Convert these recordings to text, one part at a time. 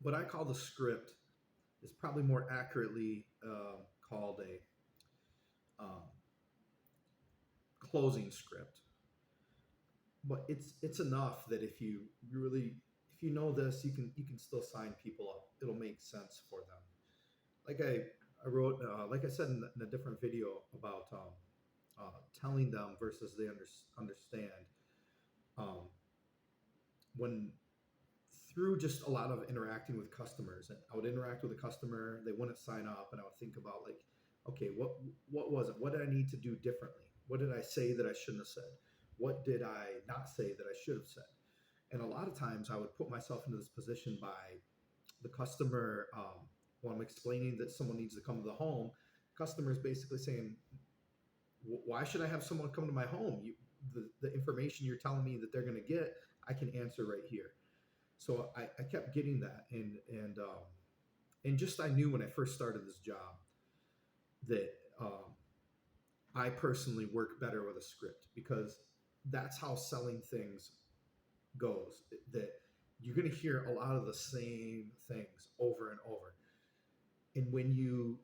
what I call the script is probably more accurately called a um, closing script. But it's enough that if you really if you know this, you can still sign people up. It'll make sense for them. Like I wrote, like I said in a different video about telling them versus they understand. Um, when through just a lot of interacting with customers, and I would interact with a customer, they wouldn't sign up, and I would think about like, okay, what was it? What did I need to do differently? What did I say that I shouldn't have said? What did I not say that I should have said? And a lot of times I would put myself into this position by the customer, when I'm explaining that someone needs to come to the home. Customer is basically saying, why should I have someone come to my home? The information you're telling me that they're going to get, I can answer right here. So I kept getting that, and just I knew when I first started this job that I personally work better with a script, because that's how selling things goes. That you're going to hear a lot of the same things over and over, and when you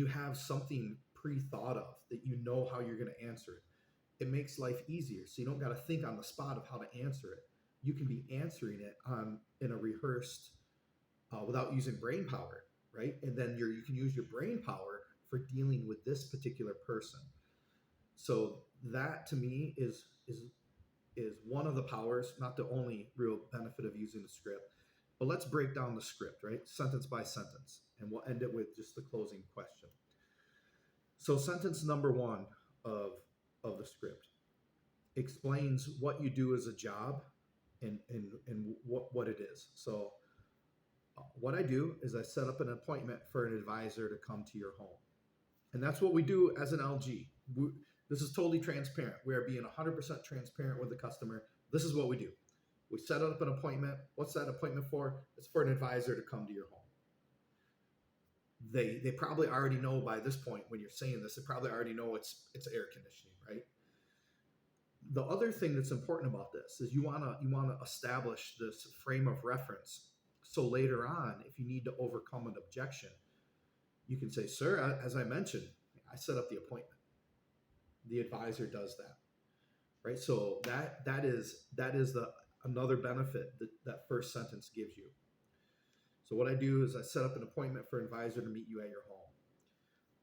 have something pre-thought of that, you know how you're going to answer it, it makes life easier. So you don't got to think on the spot of how to answer it. You can be answering it on in a rehearsed, without using brain power, right? And then you can use your brain power for dealing with this particular person. So that to me is one of the powers, not the only real benefit of using the script. But let's break down the script, right? Sentence by sentence, and we'll end it with just the closing question. So sentence number one of of the script explains what you do as a job, and what it is. So what I do is I set up an appointment for an advisor to come to your home. And that's what we do as an LG. This is totally transparent. We are being 100% transparent with the customer. This is what we do. We set up an appointment. What's that appointment for? It's for an advisor to come to your home. They probably already know by this point when you're saying this. They probably already know it's air conditioning, right? The other thing that's important about this is you wanna establish this frame of reference. So later on, if you need to overcome an objection, you can say, "Sir, as I mentioned, I set up the appointment. The advisor does that." Right? So that is the another benefit that that first sentence gives you. So what I do is I set up an appointment for an advisor to meet you at your home.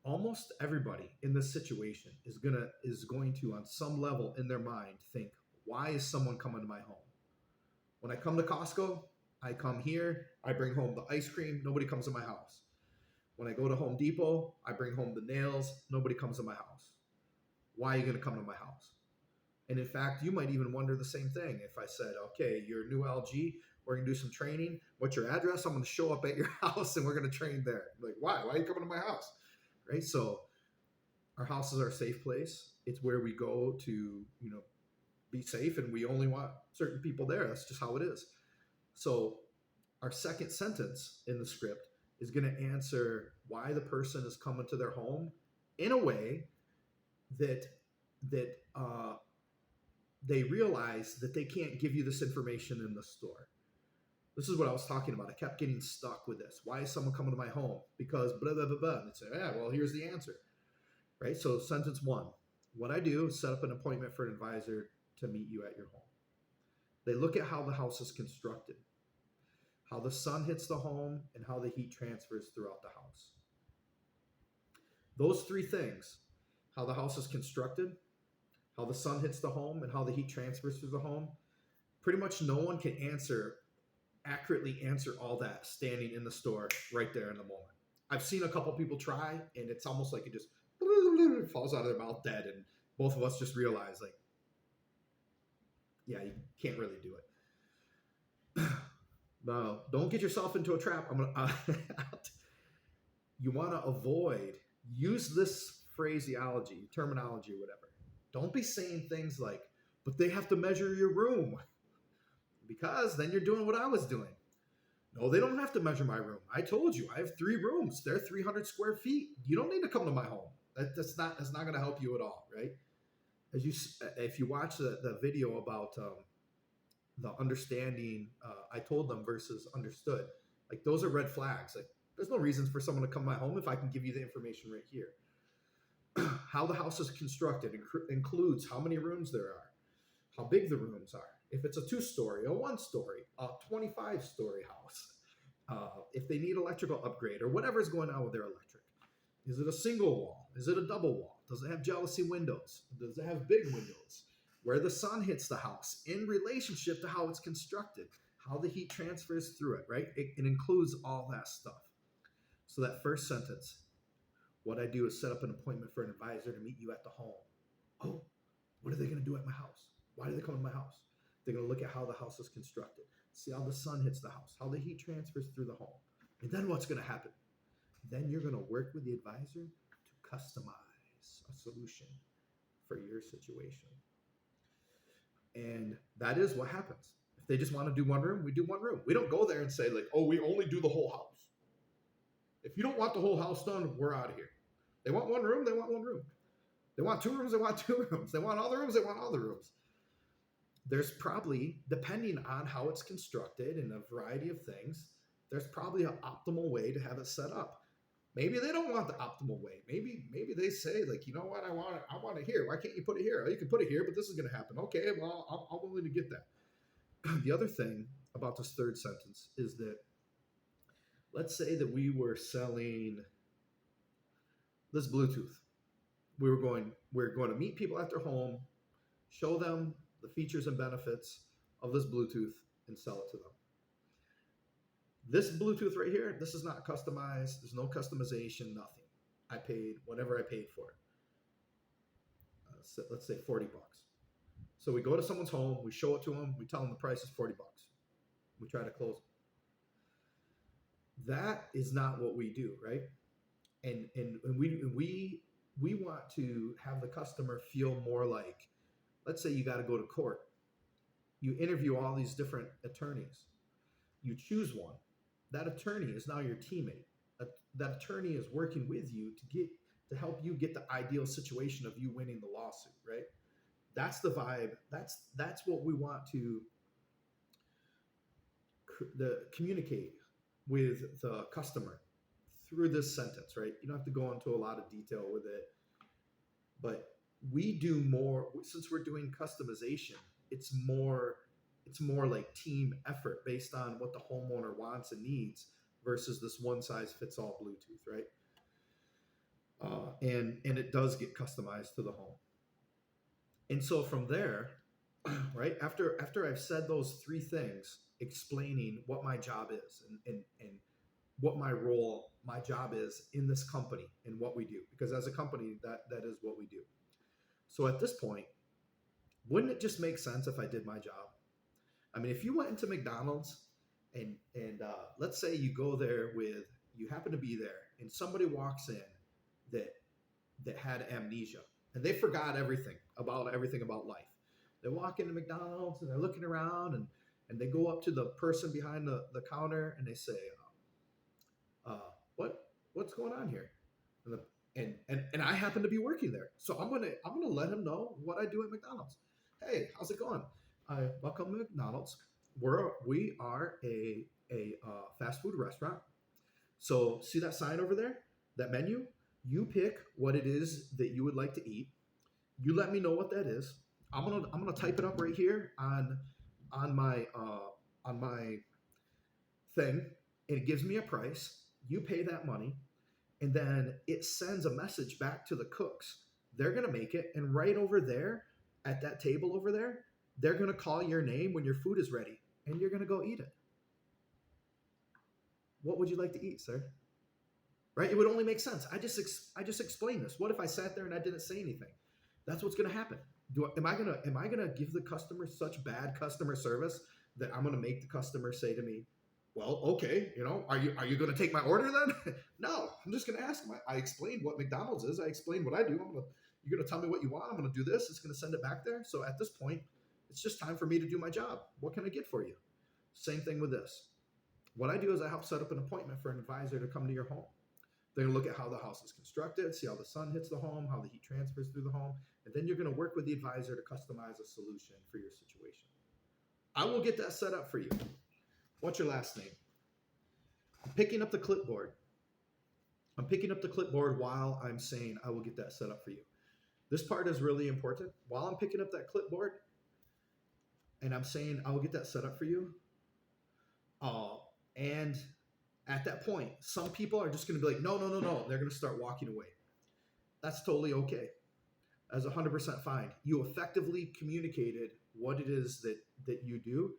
Almost everybody in this situation is going to on some level in their mind think, why is someone coming to my home? When I come to Costco, I come here, I bring home the ice cream, nobody comes to my house. When I go to Home Depot, I bring home the nails, nobody comes to my house. Why are you going to come to my house? And in fact, you might even wonder the same thing. If I said, okay, you're a new LG, we're going to do some training. What's your address? I'm going to show up at your house and we're going to train there. Like, why? Why are you coming to my house? Right? So our house is our safe place. It's where we go to, be safe, and we only want certain people there. That's just how it is. So our second sentence in the script is going to answer why the person is coming to their home in a way that they realize that they can't give you this information in the store. This is what I was talking about. I kept getting stuck with this. Why is someone coming to my home? Because blah, blah, blah, blah. And they'd say, yeah, well, here's the answer. Right? So sentence one, what I do is set up an appointment for an advisor to meet you at your home. They look at how the house is constructed, how the sun hits the home, and how the heat transfers throughout the house. Those three things, how the house is constructed, how the sun hits the home, and how the heat transfers through the home, pretty much no one can accurately answer all that standing in the store right there in the moment. I've seen a couple people try, and it's almost like it just falls out of their mouth dead, and both of us just realize, like, yeah, you can't really do it. No, don't get yourself into a trap. You want to avoid, use this phraseology, terminology, or whatever. Don't be saying things like, but they have to measure your room, because then you're doing what I was doing. No, they don't have to measure my room. I told you, I have 3 rooms. They're 300 square feet. You don't need to come to my home. That's not going to help you at all, right? If you watch the video about the understanding, I told them versus understood. Like those are red flags. Like there's no reasons for someone to come to my home if I can give you the information right here. How the house is constructed includes how many rooms there are, how big the rooms are, if it's a 2-story, a 1-story, a 25-story house, if they need electrical upgrade or whatever's going on with their electric. Is it a single wall? Is it a double wall? Does it have jealousy windows? Does it have big windows? Where the sun hits the house in relationship to how it's constructed, how the heat transfers through it, right? It includes all that stuff. So that first sentence, what I do is set up an appointment for an advisor to meet you at the home. Oh, what are they going to do at my house? Why do they come to my house? They're going to look at how the house is constructed, see how the sun hits the house, how the heat transfers through the home. And then what's going to happen? Then you're going to work with the advisor to customize a solution for your situation. And that is what happens. If they just want to do one room, we do one room. We don't go there and say like, oh, we only do the whole house. If you don't want the whole house done, we're out of here. They want one room, they want one room. They want 2 rooms, they want 2 rooms. They want all the rooms, they want all the rooms. There's probably, depending on how it's constructed and a variety of things, there's probably an optimal way to have it set up. Maybe they don't want the optimal way. Maybe they say like, you know what, I want it here. Why can't you put it here? Oh, you can put it here, but this is going to happen. Okay, well, I'm willing to get that. The other thing about this third sentence is that, let's say that we were selling this Bluetooth. We're going to meet people at their home, show them the features and benefits of this Bluetooth, and sell it to them. This Bluetooth right here, this is not customized. There's no customization, nothing. I paid whatever I paid for it. So let's say $40. So we go to someone's home, we show it to them, we tell them the price is $40. We try to close it. That is not what we do, right? And we want to have the customer feel more like, let's say you got to go to court. You interview all these different attorneys. You choose one. That attorney is now your teammate. That attorney is working with you to help you get the ideal situation of you winning the lawsuit, right? That's the vibe. That's what we want to communicate with the customer through this sentence, right? You don't have to go into a lot of detail with it, but we do more, since we're doing customization, it's more like team effort based on what the homeowner wants and needs versus this one size fits all Bluetooth, right? And it does get customized to the home. And so from there, right, after I've said those 3 things, explaining what my job is and what my job is in this company and what we do, because as a company, that is what we do. So at this point, wouldn't it just make sense if I did my job? I mean, if you went into McDonald's and let's say you go there you happen to be there and somebody walks in that had amnesia and they forgot everything about life. They walk into McDonald's and they're looking around and they go up to the person behind the counter and they say, what's going on here? And I happen to be working there. So I'm gonna let him know what I do at McDonald's. Hey, how's it going? Welcome to McDonald's. We are a fast food restaurant. So see that sign over there, that menu? You pick what it is that you would like to eat. You let me know what that is. I'm gonna type it up right here on my thing, and it gives me a price. You pay that money, and then it sends a message back to the cooks. They're gonna make it, and right over there at that table over there, they're gonna call your name when your food is ready, and you're gonna go eat it. What would you like to eat, sir? Right? It would only make sense. I just explained this. What if I sat there and I didn't say anything? That's what's going to happen. Am I gonna give the customer such bad customer service that I'm going to make the customer say to me, well, okay, are you going to take my order then? No, I'm just going to ask them. I explained what McDonald's is. I explained what I do. You're going to tell me what you want. I'm going to do this. It's going to send it back there. So at this point, it's just time for me to do my job. What can I get for you? Same thing with this. What I do is I help set up an appointment for an advisor to come to your home. They're going to look at how the house is constructed, see how the sun hits the home, how the heat transfers through the home, and then you're going to work with the advisor to customize a solution for your situation. I will get that set up for you. What's your last name? I'm picking up the clipboard. I'm picking up the clipboard while I'm saying I will get that set up for you. This part is really important. While I'm picking up that clipboard and I'm saying I will get that set up for you, and at that point, some people are just going to be like, no, no, no, no. They're going to start walking away. That's totally okay. That's 100% fine. You effectively communicated what it is that you do,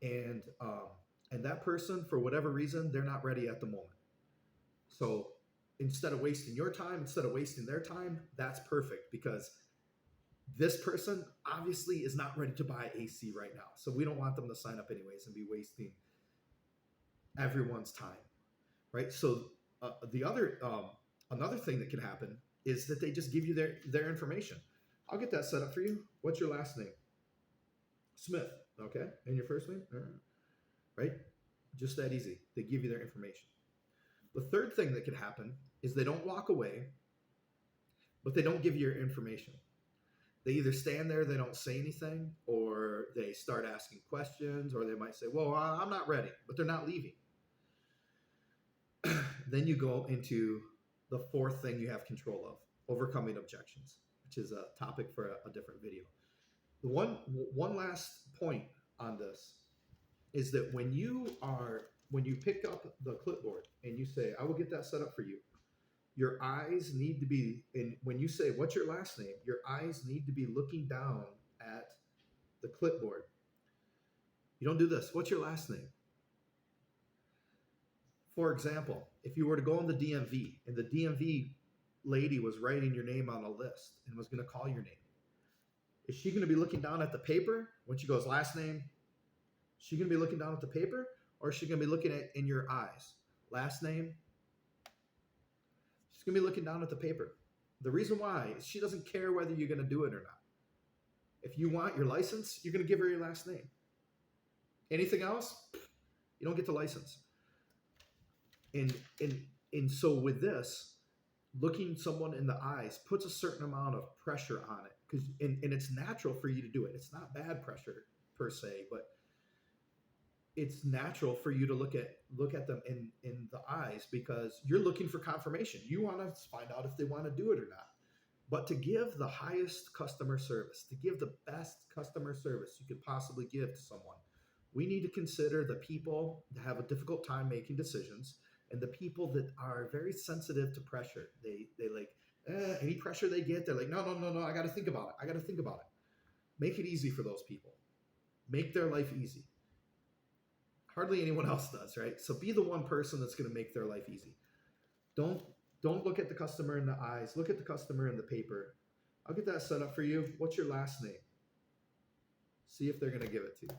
and that person, for whatever reason, they're not ready at the moment. So instead of wasting your time, instead of wasting their time, that's perfect, because this person obviously is not ready to buy AC right now. So we don't want them to sign up anyways and be wasting everyone's time, right? So the other another thing that can happen is that they just give you their information. I'll get that set up for you. What's your last name? Smith. Okay. And your first name? Right? Just that easy. They give you their information. The third thing that could happen is they don't walk away, but they don't give you your information. They either stand there, they don't say anything, or they start asking questions, or they might say, well, I'm not ready, but they're not leaving. Then you go into the fourth thing you have control of, overcoming objections, which is a topic for a different video. The one last point on this is that when you pick up the clipboard and you say, I will get that set up for you, your eyes need to be, and when you say, what's your last name? Your eyes need to be looking down at the clipboard. You don't do this. What's your last name? For example, if you were to go on the DMV and the DMV lady was writing your name on a list and was going to call your name, is she going to be looking down at the paper when she goes, last name? Is she going to be looking down at the paper, or is she going to be looking at in your eyes? Last name? She's going to be looking down at the paper. The reason why is she doesn't care whether you're going to do it or not. If you want your license, you're going to give her your last name. Anything else, you don't get the license. And so with this, looking someone in the eyes puts a certain amount of pressure on it, because and it's natural for you to do it. It's not bad pressure per se, but it's natural for you to look at them in the eyes, because you're looking for confirmation. You want to find out if they want to do it or not. But to give the highest customer service, to give the best customer service you could possibly give to someone, we need to consider the people that have a difficult time making decisions, and the people that are very sensitive to pressure. They like any pressure they get, they're like, no, I got to think about it. Make it easy for those people. Make their life easy. Hardly anyone else does, right? So be the one person that's going to make their life easy. Don't look at the customer in the eyes. Look at the customer in the paper. I'll get that set up for you. What's your last name? See if they're going to give it to you.